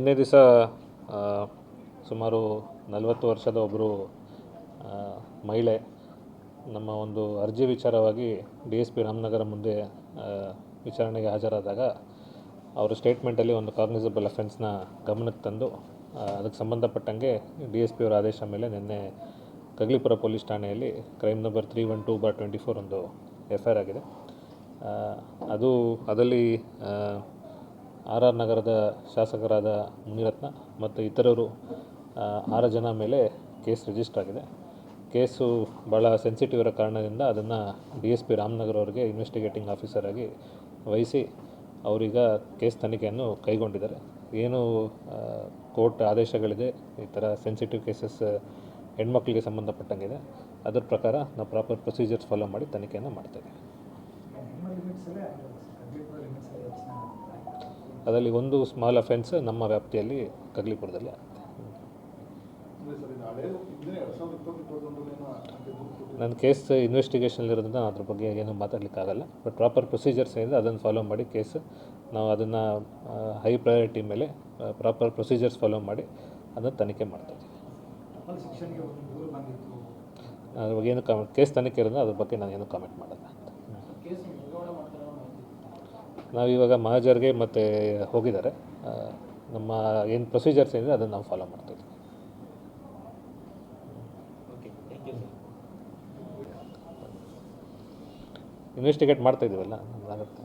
ನಿನ್ನೆ ದಿವಸ ಸುಮಾರು 40 ವರ್ಷದ ಒಬ್ಬರು ಮಹಿಳೆ ನಮ್ಮ ಒಂದು ಅರ್ಜಿ ವಿಚಾರವಾಗಿ DSP ರಾಮನಗರ ಮುಂದೆ ವಿಚಾರಣೆಗೆ ಹಾಜರಾದಾಗ ಅವರ ಸ್ಟೇಟ್ಮೆಂಟಲ್ಲಿ ಒಂದು ಕಾಗ್ನಿಸಬಲ್ ಅಫೆನ್ಸ್ನ ಗಮನಕ್ಕೆ ತಂದು ಅದಕ್ಕೆ ಸಂಬಂಧಪಟ್ಟಂಗೆ DSP ಅವರ ಆದೇಶ ಮೇಲೆ ನಿನ್ನೆ ಕಗ್ಲಿಪುರ ಪೊಲೀಸ್ ಠಾಣೆಯಲ್ಲಿ ಕ್ರೈಮ್ ನಂಬರ್ 312/24 ಒಂದು FIR ಆಗಿದೆ. ಅದರಲ್ಲಿ RR ನಗರದ ಶಾಸಕರಾದ ಮುನಿರತ್ನ ಮತ್ತು ಇತರರು 6 ಜನ ಮೇಲೆ ಕೇಸ್ ರಿಜಿಸ್ಟರ್ ಆಗಿದೆ. ಕೇಸು ಭಾಳ ಸೆನ್ಸಿಟಿವ್ ಇರೋ ಕಾರಣದಿಂದ ಅದನ್ನು DSP ರಾಮನಗರ ಅವರಿಗೆ ಇನ್ವೆಸ್ಟಿಗೇಟಿಂಗ್ ಆಫೀಸರ್ ಆಗಿ ವಹಿಸಿ ಅವರೀಗ ಕೇಸ್ ತನಿಖೆಯನ್ನು ಕೈಗೊಂಡಿದ್ದಾರೆ. ಏನು ಕೋರ್ಟ್ ಆದೇಶಗಳಿದೆ, ಈ ಥರ ಸೆನ್ಸಿಟಿವ್ ಕೇಸಸ್ ಹೆಣ್ಮಕ್ಳಿಗೆ ಸಂಬಂಧಪಟ್ಟಂಗಿದೆ, ಅದರ ಪ್ರಕಾರ ನಾವು ಪ್ರಾಪರ್ ಪ್ರೊಸೀಜರ್ಸ್ ಫಾಲೋ ಮಾಡಿ ತನಿಖೆಯನ್ನು ಮಾಡ್ತೇವೆ. ಅದರಲ್ಲಿ ಒಂದು ಸ್ಮಾಲ್ ಅಫೆನ್ಸ್ ನಮ್ಮ ವ್ಯಾಪ್ತಿಯಲ್ಲಿ ಕಗ್ಲಿಪುರದಲ್ಲಿ ಆಗುತ್ತೆ. ನನ್ನ ಕೇಸ್ ಇನ್ವೆಸ್ಟಿಗೇಷನ್ಲಿರೋದ್ರಿಂದ ಅದ್ರ ಬಗ್ಗೆ ಏನು ಮಾತಾಡಲಿಕ್ಕಾಗಲ್ಲ. ಬಟ್ ಪ್ರಾಪರ್ ಪ್ರೊಸೀಜರ್ಸ್ ಏನಿದೆ ಅದನ್ನು ಫಾಲೋ ಮಾಡಿ ಕೇಸ್ ನಾವು ಅದನ್ನು ಹೈ ಪ್ರಯಾರಿಟಿ ಮೇಲೆ ಪ್ರಾಪರ್ ಪ್ರೊಸೀಜರ್ಸ್ ಫಾಲೋ ಮಾಡಿ ಅದನ್ನು ತನಿಖೆ ಮಾಡ್ತಾಯಿದ್ದೀವಿ. ಅದ್ರ ಬಗ್ಗೆ ಏನು ಕೇಸ್ ತನಿಖೆ ಇರೋದ್ರಿಂದ ಅದ್ರ ಬಗ್ಗೆ ನಾನು ಏನು ಕಾಮೆಂಟ್ ಮಾಡಲ್ಲ. ನಾವಿವಾಗ ಮಹಾಜರ್ಗೆ ಮತ್ತು ಹೋಗಿದ್ದಾರೆ. ನಮ್ಮ ಏನು ಪ್ರೊಸೀಜರ್ಸ್ ಏನಿದೆ ಅದನ್ನು ನಾವು ಫಾಲೋ ಮಾಡ್ತಾಯಿದ್ದೀವಿ. ಇನ್ವೆಸ್ಟಿಗೇಟ್ ಮಾಡ್ತಾಯಿದ್ದೀವಲ್ಲ, ಆಗುತ್ತೆ.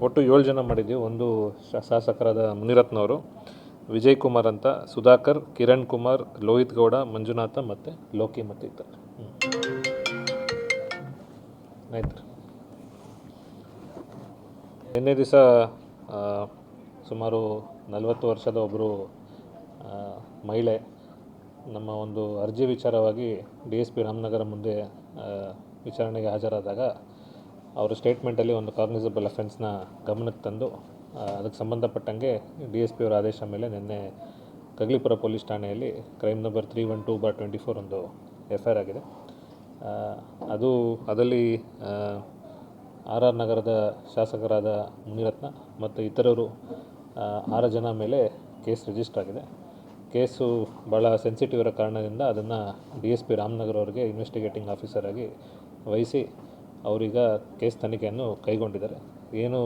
ಒಟ್ಟು 7 ಜನ ಮಾಡಿದ್ದೀವಿ. ಒಂದು ಶಾಸಕರಾದ ಮುನಿರತ್ನವರು, ವಿಜಯ್ ಕುಮಾರ್ ಅಂತ, ಸುಧಾಕರ್, ಕಿರಣ್ ಕುಮಾರ್, ಲೋಹಿತ್ ಗೌಡ, ಮಂಜುನಾಥ ಮತ್ತು ಲೋಕಿ ಮತ್ತು ಇದ್ದಾರೆ. ಆಯ್ತು. ನಿನ್ನೆ ದಿವಸ ಸುಮಾರು 40 ವರ್ಷದ ಒಬ್ಬರು ಮಹಿಳೆ ನಮ್ಮ ಒಂದು ಅರ್ಜಿ ವಿಚಾರವಾಗಿ DSP ರಾಮನಗರ ಮುಂದೆ ವಿಚಾರಣೆಗೆ ಹಾಜರಾದಾಗ ಅವರ ಸ್ಟೇಟ್ಮೆಂಟಲ್ಲಿ ಒಂದು ಕಾಗ್ನಿಸಬಲ್ ಅಫೆನ್ಸ್ನ ಗಮನಕ್ಕೆ ತಂದು ಅದಕ್ಕೆ ಸಂಬಂಧಪಟ್ಟಂಗೆ DSP ಅವರ ಆದೇಶ ಮೇಲೆ ನಿನ್ನೆ ಕಗ್ಲಿಪುರ ಪೊಲೀಸ್ ಠಾಣೆಯಲ್ಲಿ ಕ್ರೈಮ್ ನಂಬರ್ 312/24 ಒಂದು FIR ಆಗಿದೆ. ಅದರಲ್ಲಿ RR ನಗರದ ಶಾಸಕರಾದ ಮುನಿರತ್ನ ಮತ್ತು ಇತರರು 6 ಜನ ಮೇಲೆ ಕೇಸ್ ರಿಜಿಸ್ಟರ್ ಆಗಿದೆ. ಕೇಸು ಭಾಳ ಸೆನ್ಸಿಟಿವ್ ಇರೋ ಕಾರಣದಿಂದ ಅದನ್ನು DSP ರಾಮನಗರ ಅವರಿಗೆ ಇನ್ವೆಸ್ಟಿಗೇಟಿಂಗ್ ಆಫೀಸರ್ ಆಗಿ ವಹಿಸಿ ಅವರೀಗ ಕೇಸ್ ತನಿಖೆಯನ್ನು ಕೈಗೊಂಡಿದ್ದಾರೆ. ಏನು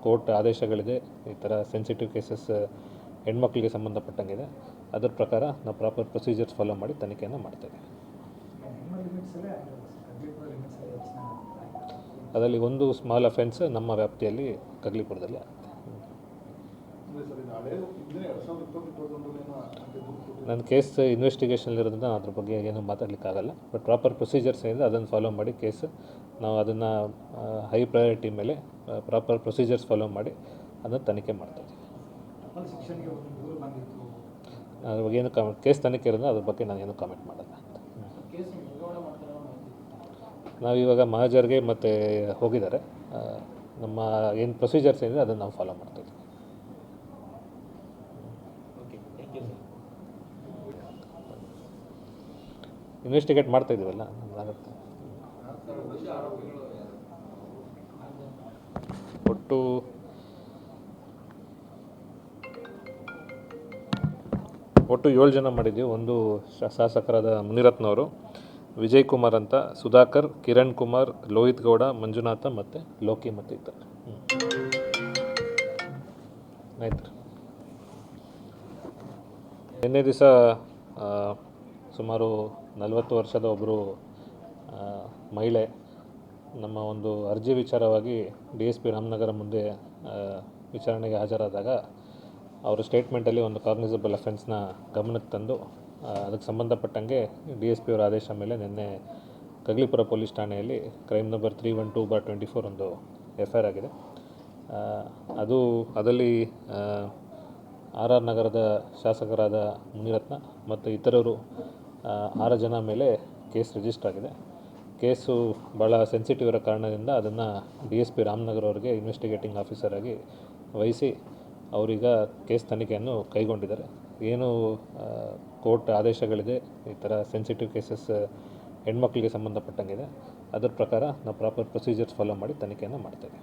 ಕೋರ್ಟ್ ಆದೇಶಗಳಿದೆ, ಈ ಥರ ಸೆನ್ಸಿಟಿವ್ ಕೇಸಸ್ ಹೆಣ್ಮಕ್ಳಿಗೆ ಸಂಬಂಧಪಟ್ಟಂಗಿದೆ, ಅದರ ಪ್ರಕಾರ ನಾವು ಪ್ರಾಪರ್ ಪ್ರೊಸೀಜರ್ಸ್ ಫಾಲೋ ಮಾಡಿ ತನಿಖೆಯನ್ನು ಮಾಡ್ತೇವೆ. ಅದರಲ್ಲಿ ಒಂದು ಸ್ಮಾಲ್ ಅಫೆನ್ಸ್ ನಮ್ಮ ವ್ಯಾಪ್ತಿಯಲ್ಲಿ ಕಗ್ಲಿಪುರದಲ್ಲಿ ಆಗುತ್ತೆ. ನನ್ನ ಕೇಸ್ ಇನ್ವೆಸ್ಟಿಗೇಷನ್ಲಿರೋದ್ರಿಂದ ಅದ್ರ ಬಗ್ಗೆ ಏನು ಮಾತಾಡಲಿಕ್ಕಾಗಲ್ಲ. ಬಟ್ ಪ್ರಾಪರ್ ಪ್ರೊಸೀಜರ್ಸ್ ಏನಿದೆ ಅದನ್ನು ಫಾಲೋ ಮಾಡಿ ಕೇಸ್ ನಾವು ಅದನ್ನು ಹೈ ಪ್ರಯಾರಿಟಿ ಮೇಲೆ ಪ್ರಾಪರ್ ಪ್ರೊಸೀಜರ್ಸ್ ಫಾಲೋ ಮಾಡಿ ಅದನ್ನು ತನಿಖೆ ಮಾಡ್ತಾಯಿದ್ದೀವಿ. ಅದ್ರ ಬಗ್ಗೆ ಏನು ಕೇಸ್ ತನಿಖೆ ಇರೋದ್ರಿಂದ ಅದ್ರ ಬಗ್ಗೆ ನಾನು ಏನು ಕಾಮೆಂಟ್ ಮಾಡಲ್ಲ. ನಾವಿವಾಗ ಮಹಾಜರ್ಗೆ ಮತ್ತು ಹೋಗಿದ್ದಾರೆ. ನಮ್ಮ ಏನು ಪ್ರೊಸೀಜರ್ಸ್ ಏನಿದೆ ಅದನ್ನು ನಾವು ಫಾಲೋ ಮಾಡ್ತಾಯಿದ್ದೀವಿ. ಇನ್ವೆಸ್ಟಿಗೇಟ್ ಮಾಡ್ತಾಯಿದ್ದೀವಲ್ಲ, ಆಗುತ್ತೆ. ಒಟ್ಟು 7 ಜನ ಮಾಡಿದ್ದೀವಿ. ಒಂದು ಶಾಸಕರಾದ ಮುನಿರತ್ನವರು, ವಿಜಯ್ ಕುಮಾರ್ ಅಂತ, ಸುಧಾಕರ್, ಕಿರಣ್ ಕುಮಾರ್, ಲೋಹಿತ್ ಗೌಡ, ಮಂಜುನಾಥ ಮತ್ತು ಲೋಕಿ ಮತ್ತು ಇದ್ದಾರೆ. ಆಯ್ತು. ನಿನ್ನೆ ದಿವಸ ಸುಮಾರು 40 ವರ್ಷದ ಒಬ್ಬರು ಮಹಿಳೆ ನಮ್ಮ ಒಂದು ಅರ್ಜಿ ವಿಚಾರವಾಗಿ DSP ರಾಮನಗರ ಮುಂದೆ ವಿಚಾರಣೆಗೆ ಹಾಜರಾದಾಗ ಅವರ ಸ್ಟೇಟ್ಮೆಂಟಲ್ಲಿ ಒಂದು ಕಾಗ್ನಿಸಬಲ್ ಅಫೆನ್ಸ್ನ ಗಮನಕ್ಕೆ ತಂದು ಅದಕ್ಕೆ ಸಂಬಂಧಪಟ್ಟಂಗೆ DSP ಅವರ ಆದೇಶ ಮೇಲೆ ನಿನ್ನೆ ಕಗ್ಲಿಪುರ ಪೊಲೀಸ್ ಠಾಣೆಯಲ್ಲಿ ಕ್ರೈಮ್ ನಂಬರ್ 312/24 ಒಂದು FIR ಆಗಿದೆ. ಅದರಲ್ಲಿ RR ನಗರದ ಶಾಸಕರಾದ ಮುನಿರತ್ನ ಮತ್ತು ಇತರರು 6 ಜನ ಮೇಲೆ ಕೇಸ್ ರಿಜಿಸ್ಟರ್ ಆಗಿದೆ. ಕೇಸು ಭಾಳ ಸೆನ್ಸಿಟಿವ್ ಇರೋ ಕಾರಣದಿಂದ ಅದನ್ನು DSP ರಾಮನಗರ ಅವರಿಗೆ ಇನ್ವೆಸ್ಟಿಗೇಟಿಂಗ್ ಆಫೀಸರ್ ಆಗಿ ವಹಿಸಿ ಅವರೀಗ ಕೇಸ್ ತನಿಖೆಯನ್ನು ಕೈಗೊಂಡಿದ್ದಾರೆ. ಏನು ಕೋರ್ಟ್ ಆದೇಶಗಳಿದೆ, ಈ ಥರ ಸೆನ್ಸಿಟಿವ್ ಕೇಸಸ್ ಹೆಣ್ಮಕ್ಳಿಗೆ ಸಂಬಂಧಪಟ್ಟಂಗಿದೆ. ಅದರ ಪ್ರಕಾರ ನಾವು ಪ್ರಾಪರ್ ಪ್ರೊಸೀಜರ್ಸ್ ಫಾಲೋ ಮಾಡಿ ತನಿಖೆಯನ್ನು ಮಾಡ್ತೇವೆ.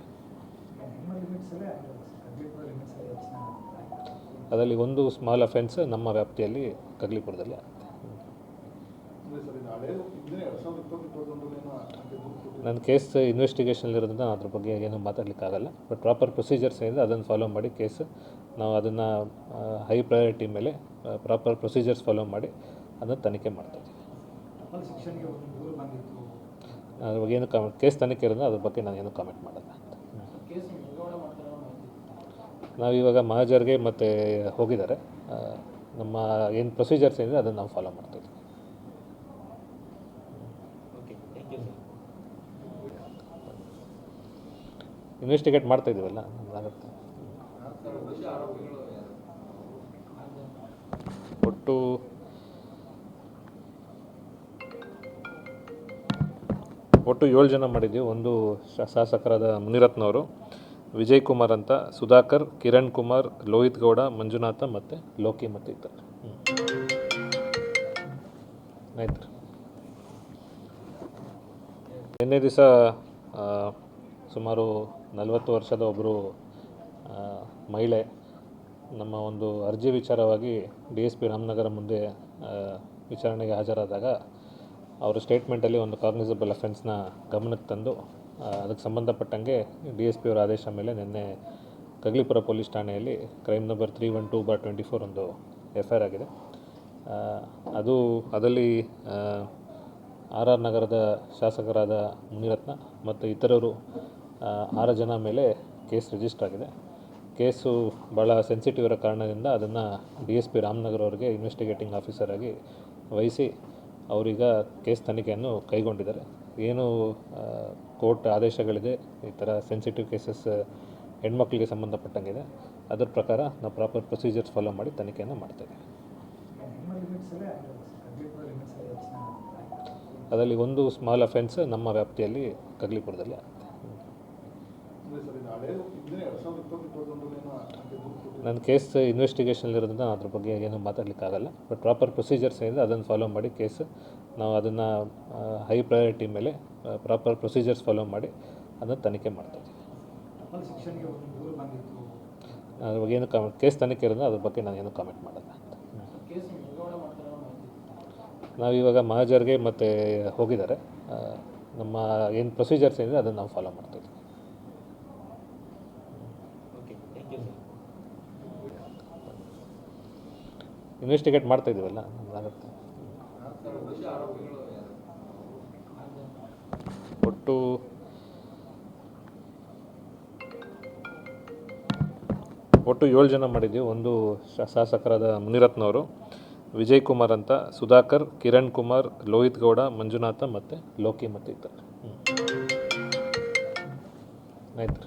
ಅದರಲ್ಲಿ ಒಂದು ಸ್ಮಾಲ್ ಅಫೆನ್ಸ್ ನಮ್ಮ ವ್ಯಾಪ್ತಿಯಲ್ಲಿ ಕಗ್ಲಿಪುರದಲ್ಲಿ ಆಗುತ್ತೆ. ನನ್ನ ಕೇಸ್ ಇನ್ವೆಸ್ಟಿಗೇಷನಲ್ಲಿರೋದ್ರಿಂದ ಅದ್ರ ಬಗ್ಗೆ ಏನೂ ಮಾತಾಡಲಿಕ್ಕಾಗಲ್ಲ. ಬಟ್ ಪ್ರಾಪರ್ ಪ್ರೊಸೀಜರ್ಸ್ ಏನಿದೆ ಅದನ್ನು ಫಾಲೋ ಮಾಡಿ ಕೇಸ್ ನಾವು ಅದನ್ನು ಹೈ ಪ್ರಯಾರಿಟಿ ಮೇಲೆ ಪ್ರಾಪರ್ ಪ್ರೊಸೀಜರ್ಸ್ ಫಾಲೋ ಮಾಡಿ ಅದನ್ನು ತನಿಖೆ ಮಾಡ್ತಾಯಿದ್ದೀವಿ. ಅದ್ರ ಬಗ್ಗೆ ಏನು ಕೇಸ್ ತನಿಖೆ ಇರೋದ್ರಿಂದ ಅದ್ರ ಬಗ್ಗೆ ನಾನು ಏನು ಕಾಮೆಂಟ್ ಮಾಡಲ್ಲ ಅಂತ. ನಾವಿವಾಗ ಮಹಾಜರ್ಗೆ ಮತ್ತು ಹೋಗಿದ್ದಾರೆ. ನಮ್ಮ ಏನು ಪ್ರೊಸೀಜರ್ಸ್ ಏನಿದೆ ಅದನ್ನು ನಾವು ಫಾಲೋ ಮಾಡ್ತಾಯಿದ್ದೀವಿ. ಇನ್ವೆಸ್ಟಿಗೇಟ್ ಮಾಡ್ತಾಯಿದ್ದೀವಲ್ಲ ಆಗುತ್ತೆ. ಒಟ್ಟು 7 ಜನ ಮಾಡಿದ್ದೀವಿ. ಒಂದು ಶಾಸಕರಾದ ಮುನಿರತ್ನವರು, ವಿಜಯ್ ಕುಮಾರ್ ಅಂತ, ಸುಧಾಕರ್, ಕಿರಣ್ ಕುಮಾರ್, ಲೋಹಿತ್ ಗೌಡ, ಮಂಜುನಾಥ ಮತ್ತು ಲೋಕಿ ಮತ್ತು ಇದ್ದಾರೆ. ಆಯ್ತು. ನಿನ್ನೆ ದಿವಸ ಸುಮಾರು 40 ವರ್ಷದ ಒಬ್ಬರು ಮಹಿಳೆ ನಮ್ಮ ಒಂದು ಅರ್ಜಿ ವಿಚಾರವಾಗಿ DSP ರಾಮನಗರ ಮುಂದೆ ವಿಚಾರಣೆಗೆ ಹಾಜರಾದಾಗ ಅವರ ಸ್ಟೇಟ್ಮೆಂಟಲ್ಲಿ ಒಂದು ಕಾಗ್ನಿಸಬಲ್ ಅಫೆನ್ಸ್ನ ಗಮನಕ್ಕೆ ತಂದು ಅದಕ್ಕೆ ಸಂಬಂಧಪಟ್ಟಂಗೆ DSP ಅವರ ಆದೇಶ ಮೇಲೆ ನಿನ್ನೆ ಕಗ್ಲಿಪುರ ಪೊಲೀಸ್ ಠಾಣೆಯಲ್ಲಿ ಕ್ರೈಮ್ ನಂಬರ್ 312/24 ಒಂದು FIR ಆಗಿದೆ. ಅದರಲ್ಲಿ RR ನಗರದ ಶಾಸಕರಾದ ಮುನಿರತ್ನ ಮತ್ತು ಇತರರು 6 ಜನ ಮೇಲೆ ಕೇಸ್ ರಿಜಿಸ್ಟರ್ ಆಗಿದೆ. ಕೇಸು ಭಾಳ ಸೆನ್ಸಿಟಿವ್ ಇರೋ ಕಾರಣದಿಂದ ಅದನ್ನು DSP ರಾಮನಗರ ಅವರಿಗೆ ಇನ್ವೆಸ್ಟಿಗೇಟಿಂಗ್ ಆಫೀಸರ್ ಆಗಿ ವಹಿಸಿ ಅವರೀಗ ಕೇಸ್ ತನಿಖೆಯನ್ನು ಕೈಗೊಂಡಿದ್ದಾರೆ. ಏನು ಕೋರ್ಟ್ ಆದೇಶಗಳಿದೆ, ಈ ಥರ ಸೆನ್ಸಿಟಿವ್ ಕೇಸಸ್ ಹೆಣ್ಮಕ್ಳಿಗೆ ಸಂಬಂಧಪಟ್ಟಂಗಿದೆ, ಅದರ ಪ್ರಕಾರ ನಾವು ಪ್ರಾಪರ್ ಪ್ರೊಸೀಜರ್ಸ್ ಫಾಲೋ ಮಾಡಿ ತನಿಖೆಯನ್ನು ಮಾಡ್ತೇವೆ. ಅದರಲ್ಲಿ ಒಂದು ಸ್ಮಾಲ್ ಅಫೆನ್ಸ್ ನಮ್ಮ ವ್ಯಾಪ್ತಿಯಲ್ಲಿ ಕಗ್ಲಿಪುರದಲ್ಲಿ ಆಗುತ್ತೆ. ನನ್ನ ಕೇಸ್ ಇನ್ವೆಸ್ಟಿಗೇಷನಲ್ಲಿರೋದ್ರಿಂದ ಅದ್ರ ಬಗ್ಗೆ ಏನೂ ಮಾತಾಡಲಿಕ್ಕಾಗಲ್ಲ. ಬಟ್ ಪ್ರಾಪರ್ ಪ್ರೊಸೀಜರ್ಸ್ ಏನಿದೆ ಅದನ್ನು ಫಾಲೋ ಮಾಡಿ ಕೇಸ್ ನಾವು ಅದನ್ನು ಹೈ ಪ್ರಯಾರಿಟಿ ಮೇಲೆ ಪ್ರಾಪರ್ ಪ್ರೊಸೀಜರ್ಸ್ ಫಾಲೋ ಮಾಡಿ ಅದನ್ನು ತನಿಖೆ ಮಾಡ್ತಾಯಿದ್ದೀವಿ. ಅದ್ರ ಬಗ್ಗೆ ಏನು ಕೇಸ್ ತನಿಖೆ ಇರೋದ್ರಿಂದ ಅದ್ರ ಬಗ್ಗೆ ನಾನು ಏನು ಕಾಮೆಂಟ್ ಮಾಡಲ್ಲ ಅಂತ. ನಾವಿವಾಗ ಮಹಾಜರ್ಗೆ ಮತ್ತು ಹೋಗಿದ್ದಾರೆ. ನಮ್ಮ ಏನು ಪ್ರೊಸೀಜರ್ಸ್ ಏನಿದೆ ಅದನ್ನು ನಾವು ಫಾಲೋ ಮಾಡ್ತಾಯಿದ್ದೀವಿ. ಇನ್ವೆಸ್ಟಿಗೇಟ್ ಮಾಡ್ತಾಯಿದ್ದೀವಲ್ಲ ಆಗುತ್ತೆ. ಒಟ್ಟು 7 ಜನ ಮಾಡಿದ್ದೀವಿ. ಒಂದು ಶಾಸಕರಾದ ಮುನಿರತ್ನವರು, ವಿಜಯ್ ಕುಮಾರ್ ಅಂತ, ಸುಧಾಕರ್, ಕಿರಣ್ ಕುಮಾರ್, ಲೋಹಿತ್ ಗೌಡ, ಮಂಜುನಾಥ ಮತ್ತು ಲೋಕಿ ಮತ್ತು ಇದ್ದಾರೆ. ಆಯ್ತು.